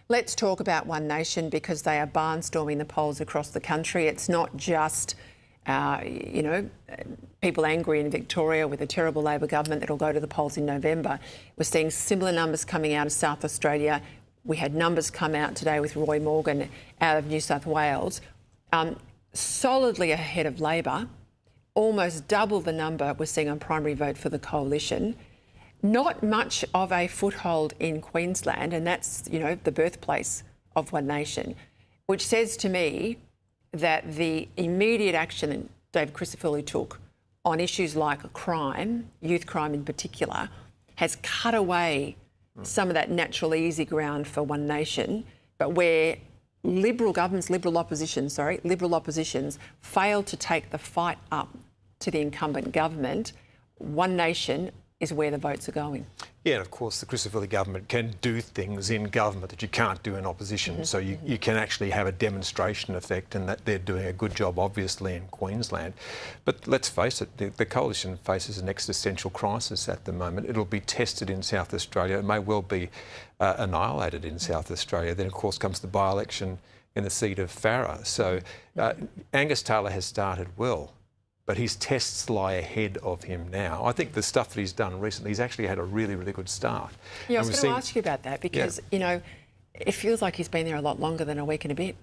Let's talk about One Nation, because they are barnstorming the polls across the country. It's not just, people angry in Victoria with a terrible Labor government that'll go to the polls in November. We're seeing similar numbers coming out of South Australia. We had numbers come out today with Roy Morgan out of New South Wales, solidly ahead of Labor, almost double the number we're seeing on primary vote for the coalition. Not much of a foothold in Queensland, and that's, the birthplace of One Nation, which says to me that the immediate action that David Crisafulli took on issues like crime, youth crime in particular, has cut away some of that natural easy ground for One Nation, but where Liberal oppositions fail to take the fight up to the incumbent government, One Nation is where the votes are going. Yeah, and of course the Crisafulli government can do things in government that you can't do in opposition. So you can actually have a demonstration effect, and that they're doing a good job, obviously, in Queensland. But let's face it, the coalition faces an existential crisis at the moment. It'll be tested in South Australia. It may well be annihilated in South Australia. Then, of course, comes the by-election in the seat of Farrer. So Angus Taylor has started well, but his tests lie ahead of him now. I think the stuff that he's done recently, he's actually had a really, really good start. Yeah, I was going to ask you about that because, it feels like he's been there a lot longer than a week and a bit.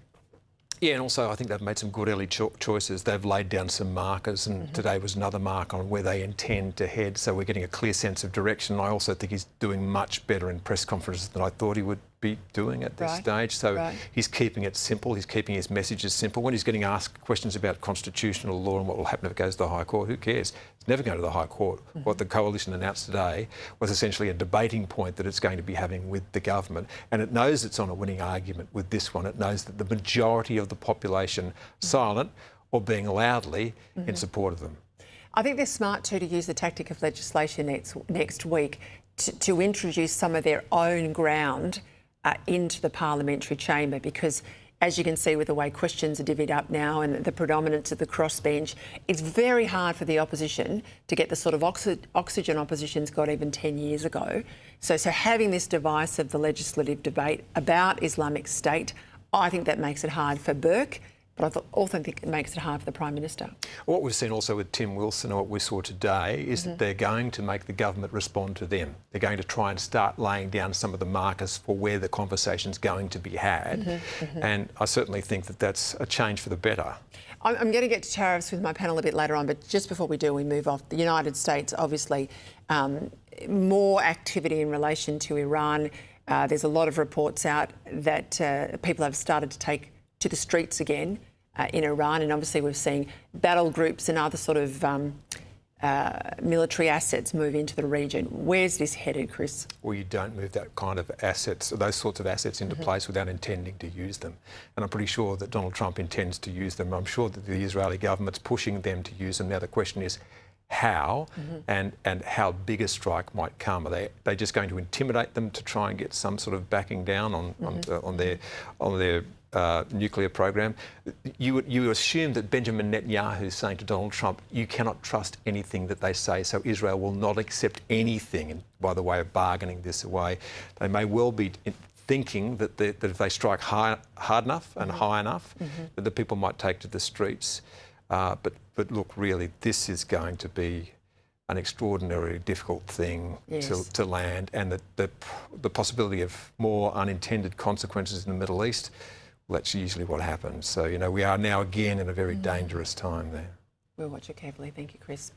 Yeah, and also I think they've made some good early choices. They've laid down some markers, and today was another mark on where they intend to head. So we're getting a clear sense of direction. I also think he's doing much better in press conferences than I thought he would be doing at this stage. So he's keeping it simple. He's keeping his messages simple. When he's getting asked questions about constitutional law and what will happen if it goes to the High Court, who cares? It's never going to the High Court. What the coalition announced today was essentially a debating point that it's going to be having with the government. And it knows it's on a winning argument with this one. It knows that the majority of the population silent or being loudly in support of them. I think they're smart too to use the tactic of legislation next week to introduce some of their own ground into the parliamentary chamber, because as you can see with the way questions are divvied up now and the predominance of the crossbench, it's very hard for the opposition to get the sort of oxygen opposition's got even 10 years ago. So having this device of the legislative debate about Islamic State, I think that makes it hard for Burke, but I also think it makes it hard for the Prime Minister. What we've seen also with Tim Wilson and what we saw today is that they're going to make the government respond to them. They're going to try and start laying down some of the markers for where the conversation's going to be had. And I certainly think that that's a change for the better. I'm going to get to tariffs with my panel a bit later on, but just before we do, we move off. The United States, obviously, more activity in relation to Iran. There's a lot of reports out that people have started to take to the streets again in Iran, and obviously we've seen battle groups and other sort of military assets move into the region. Where's this headed, Chris? Well, you don't move that kind of assets, those sorts of assets into place without intending to use them. And I'm pretty sure that Donald Trump intends to use them. I'm sure that the Israeli government's pushing them to use them. Now the question is how and how big a strike might come. Are they just going to intimidate them to try and get some sort of backing down on their nuclear program? You assume that Benjamin Netanyahu is saying to Donald Trump, you cannot trust anything that they say, so Israel will not accept anything by the way of bargaining this away. They may well be thinking that if they strike hard enough and high enough, that the people might take to the streets. But look, really, this is going to be an extraordinarily difficult thing to land, and the possibility of more unintended consequences in the Middle East, well, that's usually what happens. So, we are now again in a very dangerous time there. We'll watch it carefully. Thank you, Chris.